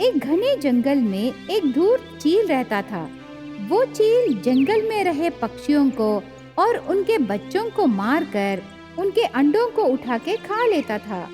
एक घने जंगल में एक धूर्त चील रहता था। वो चील जंगल में रहे पक्षियों को और उनके बच्चों को मारकर उनके अंडों को उठा के खा लेता था।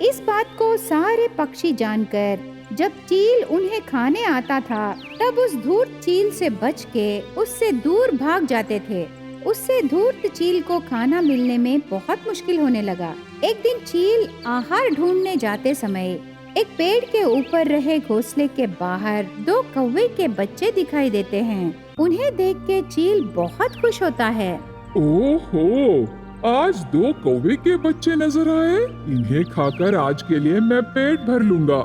इस बात को सारे पक्षी जानकर जब चील उन्हें खाने आता था तब उस धूर्त चील से बच के उससे दूर भाग जाते थे। उससे धूर्त चील को खाना मिलने में बहुत मुश्किल होने लगा। एक दिन चील आहार ढूंढने जाते समय एक पेड़ के ऊपर रहे घोंसले के बाहर दो कौवे के बच्चे दिखाई देते हैं। उन्हें देख के चील बहुत खुश होता है। ओहो, आज दो कौवे के बच्चे नजर आए। इन्हें खाकर आज के लिए मैं पेट भर लूंगा।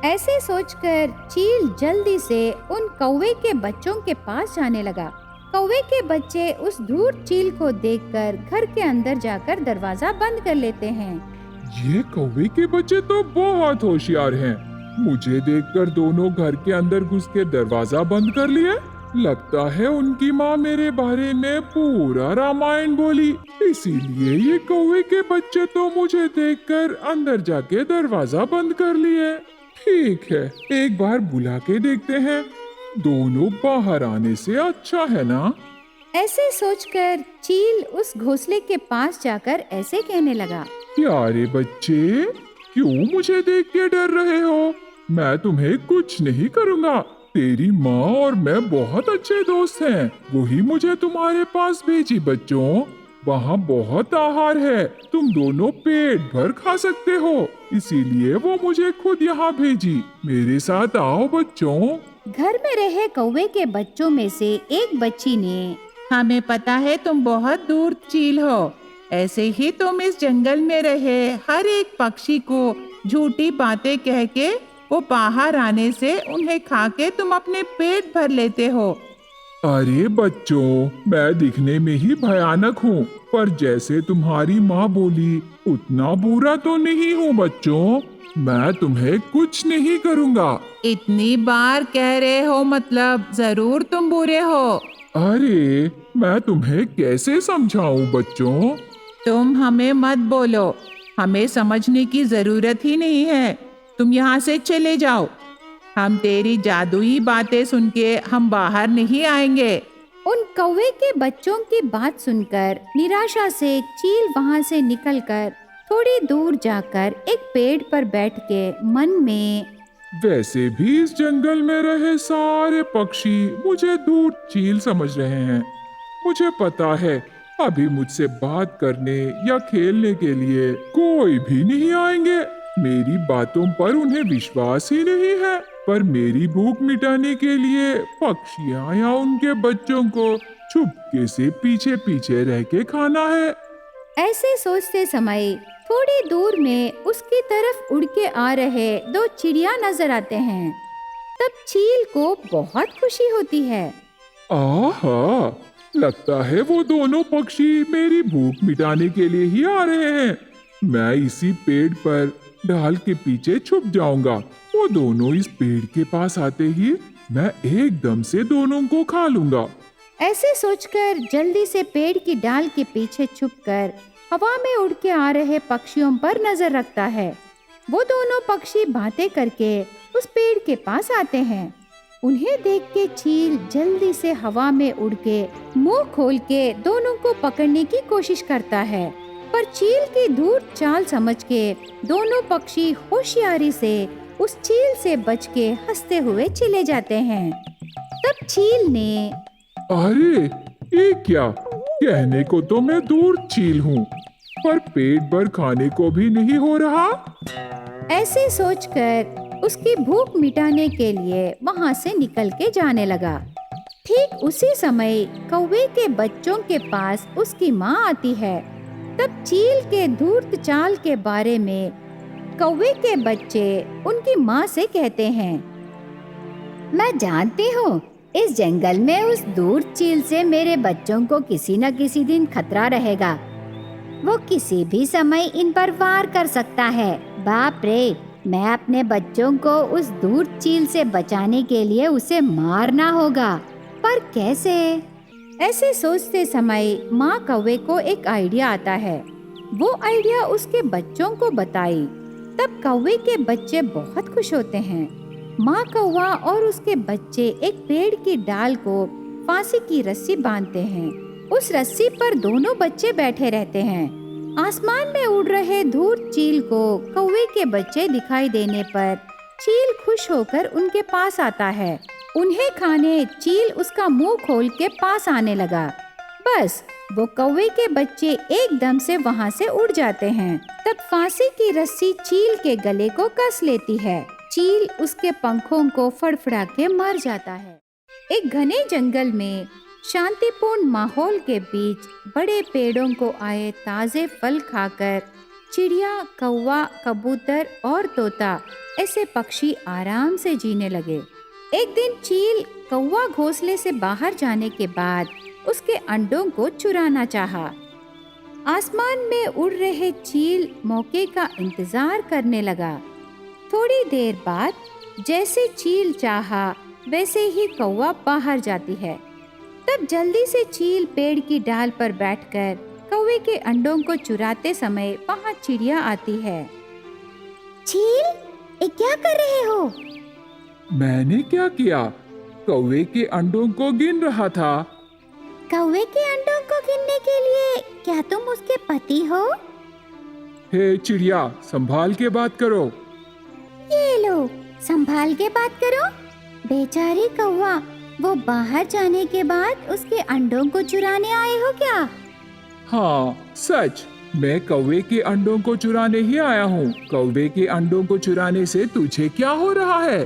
ऐसे सोचकर चील जल्दी से उन कौवे के बच्चों के पास जाने लगा। कौवे के बच्चे उस धूर्त चील को देखकर घर के अंदर जाकर दरवाजा बंद कर लेते हैं। ये कौवे के बच्चे तो बहुत होशियार हैं। मुझे देखकर दोनों घर के अंदर घुस के दरवाजा बंद कर लिए। लगता है उनकी माँ मेरे बारे में पूरा रामायण बोली, इसीलिए ये कौवे के बच्चे तो मुझे देखकर अंदर जाके दरवाजा बंद कर लिए। ठीक है, एक बार बुला के देखते हैं। दोनों बाहर आने से अच्छा है ना? ऐसे सोचकर चील उस घोंसले के पास जाकर ऐसे कहने लगा। प्यारे बच्चे, क्यों मुझे देख के डर रहे हो? मैं तुम्हें कुछ नहीं करूँगा। तेरी माँ और मैं बहुत अच्छे दोस्त हैं। वही मुझे तुम्हारे पास भेजी बच्चों। वहाँ बहुत आहार है, तुम दोनों पेट भर खा सकते हो, इसीलिए वो मुझे खुद यहाँ भेजी। मेरे साथ आओ बच्चों। घर में रहे कौवे के बच्चों में से एक बच्ची ने, हमें पता है तुम बहुत दूर चील हो। ऐसे ही तुम इस जंगल में रहे हर एक पक्षी को झूठी बातें कह के वो बाहर आने से उन्हें खा के तुम अपने पेट भर लेते हो। अरे बच्चों, मैं दिखने में ही भयानक हूँ, पर जैसे तुम्हारी माँ बोली उतना बुरा तो नहीं हूँ बच्चों। मैं तुम्हें कुछ नहीं करूँगा। इतनी बार कह रहे हो, मतलब जरूर तुम बुरे हो। अरे मैं तुम्हें कैसे समझाऊं बच्चों? तुम हमें मत बोलो, हमें समझने की जरूरत ही नहीं है। तुम यहाँ से चले जाओ। हम तेरी जादुई बातें सुन के हम बाहर नहीं आएंगे। उन कौवे के बच्चों की बात सुनकर निराशा से चील वहाँ से निकलकर थोड़ी दूर जाकर एक पेड़ पर बैठ के मन में, वैसे भी इस जंगल में रहे सारे पक्षी मुझे धूर्त चील समझ रहे हैं। मुझे पता है अभी मुझसे बात करने या खेलने के लिए कोई भी नहीं आएंगे। मेरी बातों पर उन्हें विश्वास ही नहीं है, पर मेरी भूख मिटाने के लिए पक्षियाँ या उनके बच्चों को चुपके से पीछे पीछे रह के खाना है। ऐसे सोचते समय थोड़ी दूर में उसकी तरफ उड़ के आ रहे दो चिड़िया नजर आते हैं। तब चील को बहुत खुशी होती है। आहा, लगता है वो दोनों पक्षी मेरी भूख मिटाने के लिए ही आ रहे हैं। मैं इसी पेड़ पर ढाल के पीछे छुप जाऊंगा। वो दोनों इस पेड़ के पास आते ही मैं एकदम से दोनों को खा लूंगा। ऐसे सोचकर जल्दी से पेड़ की डाल के पीछे छुपकर हवा में उड़ के आ रहे पक्षियों पर नजर रखता है। वो दोनों पक्षी बातें करके उस पेड़ के पास आते हैं। उन्हें देख के चील जल्दी से हवा में उड़ के मुंह खोल के दोनों को पकड़ने की कोशिश करता है, पर चील की धूर्त चाल समझ के दोनों पक्षी होशियारी से उस चील से बच के हंसते हुए चले जाते हैं। तब चील ने, अरे ये क्या? कहने को तो मैं धूर्त चील हूँ, पर पेट भर खाने को भी नहीं हो रहा। ऐसे सोचकर उसकी भूख मिटाने के लिए वहाँ से निकल के जाने लगा। ठीक उसी समय कौवे के बच्चों के पास उसकी माँ आती है। तब चील के धूर्त चाल के बारे में कौवे के बच्चे उनकी माँ से कहते हैं, मैं जानती हूँ इस जंगल में उस धूर्त चील से मेरे बच्चों को किसी न किसी दिन खतरा रहेगा। वो किसी भी समय इन पर वार कर सकता है। बाप रे, मैं अपने बच्चों को उस धूर्त चील से बचाने के लिए उसे मारना होगा, पर कैसे? ऐसे सोचते समय माँ कौवे को एक आइडिया आता है। वो आइडिया उसके बच्चों को बताई। तब कौवे के बच्चे बहुत खुश होते हैं। माँ कौवा और उसके बच्चे एक पेड़ की डाल को फांसी की रस्सी बांधते हैं। उस रस्सी पर दोनों बच्चे बैठे रहते हैं। आसमान में उड़ रहे धूर्त चील को कौवे के बच्चे दिखाई देने पर चील खुश होकर उनके पास आता है। उन्हें खाने चील उसका मुंह खोल के पास आने लगा। बस वो कौवे के बच्चे एकदम से वहाँ से उड़ जाते हैं। तब फांसी की रस्सी चील के गले को कस लेती है। चील उसके पंखों को फड़फड़ा के मर जाता है। एक घने जंगल में शांतिपूर्ण माहौल के बीच बड़े पेड़ों को आए ताजे फल खाकर चिड़िया, कौवा, कबूतर और तोता ऐसे पक्षी आराम से जीने लगे। एक दिन चील कौवा घोंसले से बाहर जाने के बाद उसके अंडों को चुराना चाहा। आसमान में उड़ रहे चील मौके का इंतजार करने लगा। थोड़ी देर बाद जैसे चील चाहा वैसे ही कौवा बाहर जाती है। तब जल्दी से चील पेड़ की डाल पर बैठकर कौवे के अंडों को चुराते समय वहाँ चिड़िया आती है। चील, ये क्या कर रहे हो? मैंने क्या किया? कौवे के अंडों को गिन रहा था। कौवे के अंडों को गिनने के लिए क्या तुम उसके पति हो? हे चिड़िया, संभाल के बात करो। ये लो, संभाल के बात करो। बेचारी कौवा, वो बाहर जाने के बाद उसके अंडों को चुराने आए हो क्या? हाँ सच, मैं कौवे के अंडों को चुराने ही आया हूँ। कौवे के अंडों को चुराने से तुझे क्या हो रहा है?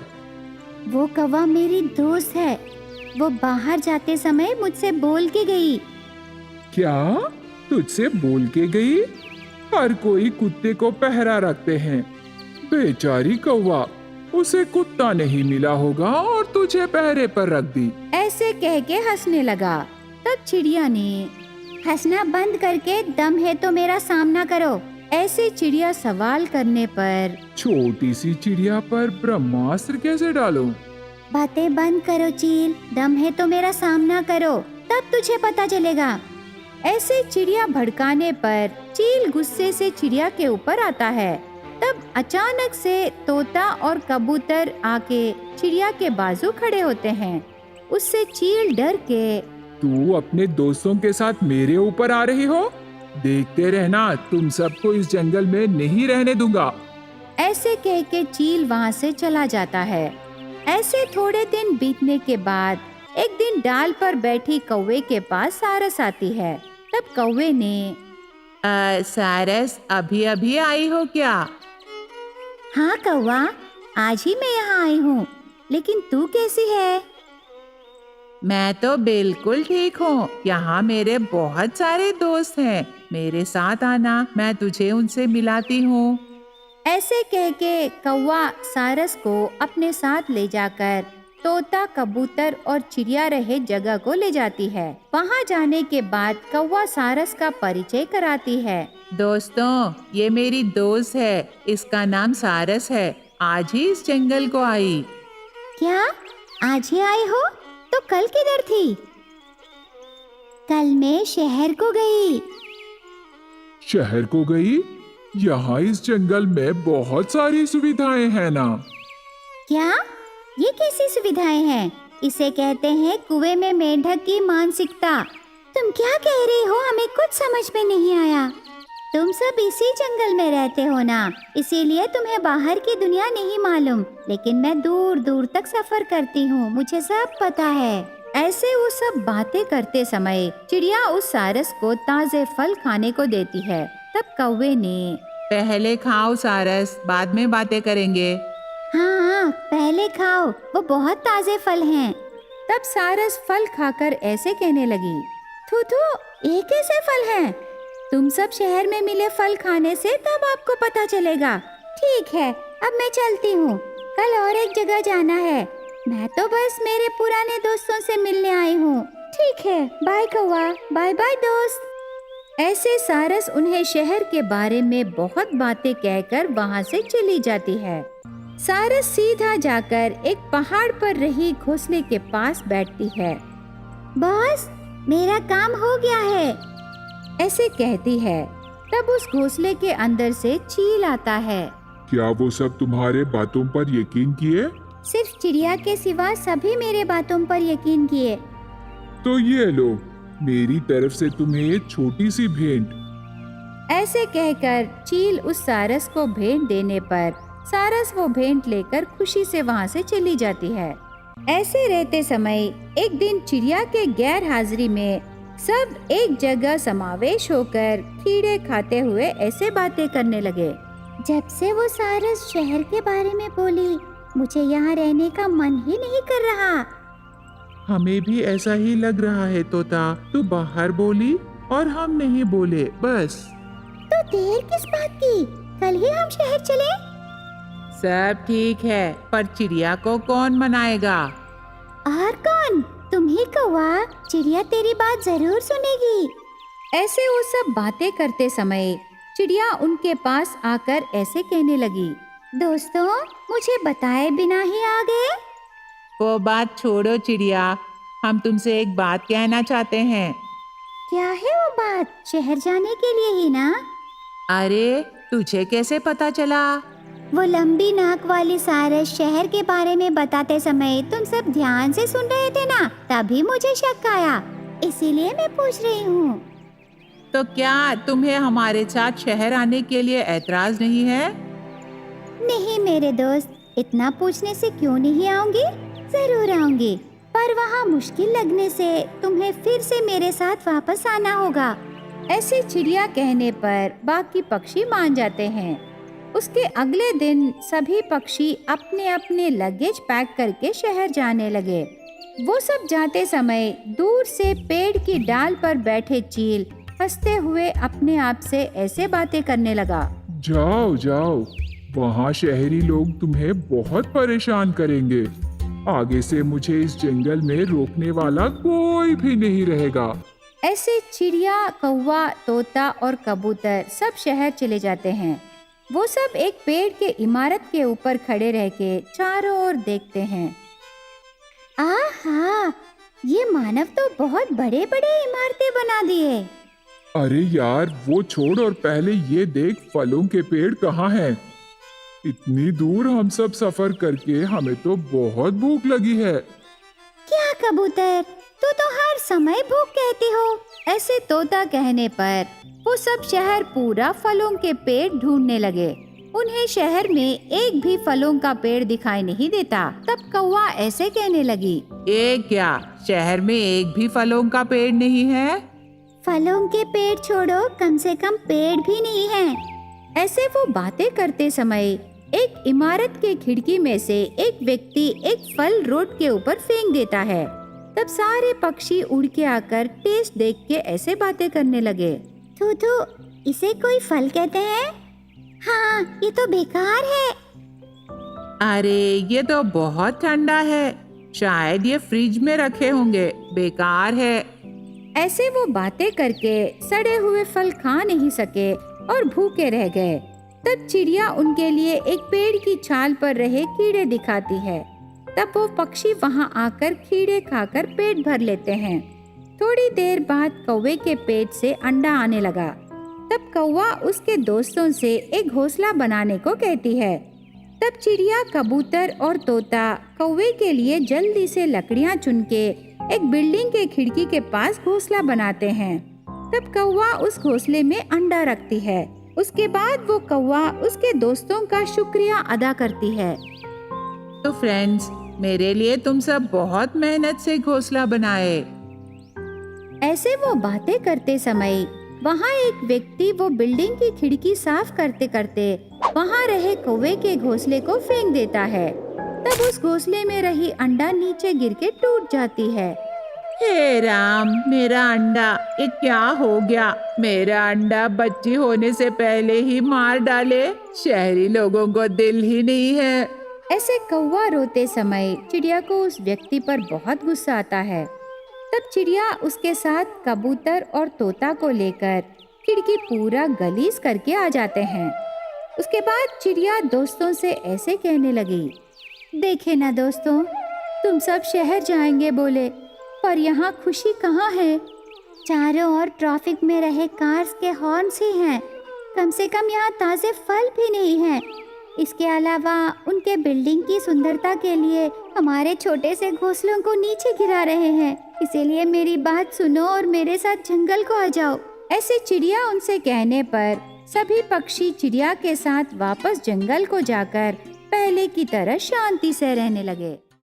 वो कौवा मेरी दोस्त है। वो बाहर जाते समय मुझसे बोल के गई। क्या? तुझसे बोल के गई? हर कोई कुत्ते को पहरा रखते हैं। बेचारी कौवा, उसे कुत्ता नहीं मिला होगा और तुझे पहरे पर रख दी। ऐसे कह के हंसने लगा। तब चिड़िया ने, हंसना बंद करके दम है तो मेरा सामना करो। ऐसे चिड़िया सवाल करने पर छोटी सी चिड़िया पर ब्रह्मास्त्र कैसे डालूं? बातें बंद करो चील, दम है तो मेरा सामना करो, तब तुझे पता चलेगा। ऐसे चिड़िया भड़काने पर चील गुस्से से चिड़िया के ऊपर आता है। तब अचानक से तोता और कबूतर आके चिड़िया के बाजू खड़े होते हैं। उससे चील डर के, तू अपने दोस्तों के साथ मेरे ऊपर आ रही हो? देखते रहना, तुम सबको इस जंगल में नहीं रहने दूंगा। ऐसे कह के चील वहाँ से चला जाता है। ऐसे थोड़े दिन बीतने के बाद एक दिन डाल पर बैठी कौवे के पास सारस आती है। तब कौवे ने, सारस, अभी अभी आई हो क्या? हाँ कौवा, आज ही मैं यहाँ आई हूँ, लेकिन तू कैसी है? मैं तो बिल्कुल ठीक हूँ। यहाँ मेरे बहुत सारे दोस्त हैं। मेरे साथ आना, मैं तुझे उनसे मिलाती हूँ। ऐसे कह के कौवा सारस को अपने साथ ले जाकर तोता, कबूतर और चिड़िया रहे जगह को ले जाती है। वहाँ जाने के बाद कौवा सारस का परिचय कराती है। दोस्तों, ये मेरी दोस्त है, इसका नाम सारस है। आज ही इस जंगल को आई। क्या आज ही आई हो? तो कल किधर थी? कल मैं शहर को गई। शहर को गई? यहाँ इस जंगल में बहुत सारी सुविधाएं हैं ना। क्या? ये कैसी सुविधाएं हैं? इसे कहते हैं कुएं में मेंढक की मानसिकता। तुम क्या कह रही हो? हमें कुछ समझ में नहीं आया। तुम सब इसी जंगल में रहते हो ना, इसीलिए तुम्हें बाहर की दुनिया नहीं मालूम। लेकिन मैं दूर दूर तक सफर करती हूँ, मुझे सब पता है। ऐसे वो सब बातें करते समय चिड़िया उस सारस को ताजे फल खाने को देती है। तब कौवे ने, पहले खाओ सारस, बाद में बातें करेंगे। हाँ, पहले खाओ, वो बहुत ताजे फल हैं। तब सारस फल खाकर ऐसे कहने लगी, थू थू, ये कैसे फल हैं? तुम सब शहर में मिले फल खाने से तब आपको पता चलेगा। ठीक है, अब मैं चलती हूँ, कल और एक जगह जाना है। मैं तो बस मेरे पुराने दोस्तों से मिलने आई हूँ। ठीक है, बाय कौवा, बाय बाय दोस्त। ऐसे सारस उन्हें शहर के बारे में बहुत बातें कहकर वहाँ से चली जाती है। सारस सीधा जाकर एक पहाड़ पर रही घोंसले के पास बैठती है। बॉस, मेरा काम हो गया है, ऐसे कहती है। तब उस घोंसले के अंदर से चील आता है। क्या वो सब तुम्हारे बातों पर यकीन किए? सिर्फ चिड़िया के सिवा सभी मेरे बातों पर यकीन किए। तो ये लो, मेरी तरफ से तुम्हें एक छोटी सी भेंट। ऐसे कहकर चील उस सारस को भेंट देने पर सारस वो भेंट लेकर खुशी से वहाँ से चली जाती है। ऐसे रहते समय एक दिन चिड़िया के गैर हाजिरी में सब एक जगह समावेश होकर कीड़े खाते हुए ऐसे बातें करने लगे। जब से वो सारस शहर के बारे में बोली, मुझे यहाँ रहने का मन ही नहीं कर रहा। हमें भी ऐसा ही लग रहा है तोता। तू बाहर बोली और हम नहीं बोले, बस। तो देर किस बात की? कल ही हम शहर चले। सब ठीक है, पर चिड़िया को कौन मनाएगा? और कौन? तुम ही कौवा। चिड़िया तेरी बात जरूर सुनेगी। ऐसे वो सब बातें करते समय चिड़िया उनके पास आकर ऐसे कहने लगी। दोस्तों, मुझे बताए बिना ही आ गए। वो बात छोड़ो चिड़िया, हम तुमसे एक बात कहना चाहते हैं। क्या है वो बात? शहर जाने के लिए ही ना? अरे, तुझे कैसे पता चला? वो लंबी नाक वाली सारस शहर के बारे में बताते समय तुम सब ध्यान से सुन रहे थे ना, तभी मुझे शक आया, इसीलिए मैं पूछ रही हूँ। तो क्या तुम्हें हमारे साथ शहर आने के लिए ऐतराज नहीं है? नहीं मेरे दोस्त, इतना पूछने से क्यों नहीं आऊंगी? जरूर आऊंगी, पर वहाँ मुश्किल लगने से तुम्हें फिर से मेरे साथ वापस आना होगा। ऐसे चिड़िया कहने पर बाकी पक्षी मान जाते हैं। उसके अगले दिन सभी पक्षी अपने अपने लगेज पैक करके शहर जाने लगे। वो सब जाते समय दूर से पेड़ की डाल पर बैठे चील हंसते हुए अपने आप से ऐसे बातें करने लगा। जाओ जाओ, वहाँ शहरी लोग तुम्हें बहुत परेशान करेंगे। आगे से मुझे इस जंगल में रोकने वाला कोई भी नहीं रहेगा। ऐसे चिड़िया, कौवा, तोता और कबूतर सब शहर चले जाते हैं। वो सब एक पेड़ के इमारत के ऊपर खड़े रह के चारों ओर देखते हैं। आहा, ये मानव तो बहुत बड़े बड़े इमारतें बना दिए। अरे यार, वो छोड़ और पहले ये देख फलों के पेड़ कहाँ हैं। इतनी दूर हम सब सफर करके हमें तो बहुत भूख लगी है। क्या कबूतर, तू तो हर समय भूख कहती हो। ऐसे तोता कहने पर वो सब शहर पूरा फलों के पेड़ ढूंढने लगे। उन्हें शहर में एक भी फलों का पेड़ दिखाई नहीं देता। तब कौवा ऐसे कहने लगी। ये क्या, शहर में एक भी फलों का पेड़ नहीं है? फलों के पेड़ छोड़ो, कम से कम पेड़ भी नहीं है। ऐसे वो बातें करते समय एक इमारत के खिड़की में से एक व्यक्ति एक फल रोड के ऊपर फेंक देता है। तब सारे पक्षी उड़ के आकर टेस्ट देख के ऐसे बातें करने लगे। थू थू, इसे कोई फल कहते हैं? हाँ, ये तो बेकार है। अरे, ये तो बहुत ठंडा है, शायद ये फ्रिज में रखे होंगे, बेकार है। ऐसे वो बातें करके सड़े हुए फल खा नहीं सके और भूखे रह गए। तब चिड़िया उनके लिए एक पेड़ की छाल पर रहे कीड़े दिखाती है। तब वो पक्षी वहाँ आकर कीड़े खाकर पेट भर लेते हैं। थोड़ी देर बाद कौवे के पेट से अंडा आने लगा। तब कौवा उसके दोस्तों से एक घोंसला बनाने को कहती है। तब चिड़िया, कबूतर और तोता कौवे के लिए जल्दी से लकड़ियाँ चुन के एक बिल्डिंग के खिड़की के पास घोंसला बनाते हैं। तब कौवा उस घोंसले में अंडा रखती है। उसके बाद वो कौवा उसके दोस्तों का शुक्रिया अदा करती है। तो फ्रेंड्स, मेरे लिए तुम सब बहुत मेहनत से घोंसला बनाए। ऐसे वो बातें करते समय वहाँ एक व्यक्ति वो बिल्डिंग की खिड़की साफ करते करते वहाँ रहे कौवे के घोंसले को फेंक देता है। तब उस घोंसले में रही अंडा नीचे गिर के टूट जाती है। हे राम, मेरा अंडा, ये क्या हो गया? मेरा अंडा बच्ची होने से पहले ही मार डाले। शहरी लोगों को दिल ही नहीं है। ऐसे कौवा रोते समय चिड़िया को उस व्यक्ति पर बहुत गुस्सा आता है। तब चिड़िया उसके साथ कबूतर और तोता को लेकर खिड़की पूरा गलीज करके आ जाते हैं। उसके बाद चिड़िया दोस्तों से ऐसे कहने लगी। देखे ना दोस्तों, तुम सब शहर जाएंगे बोले, पर यहाँ खुशी कहाँ है? चारों ओर ट्रैफिक में रहे कार्स के हॉर्न्स ही हैं। कम से कम यहाँ ताजे फल भी नहीं हैं। इसके अलावा उनके बिल्डिंग की सुंदरता के लिए हमारे छोटे से घोंसलों को नीचे गिरा रहे हैं। इसीलिए मेरी बात सुनो और मेरे साथ जंगल को आ जाओ। ऐसे चिड़िया उनसे कहने पर सभी पक्षी चिड़िया के साथ वापस जंगल को जाकर पहले की तरह शांति से रहने लगे।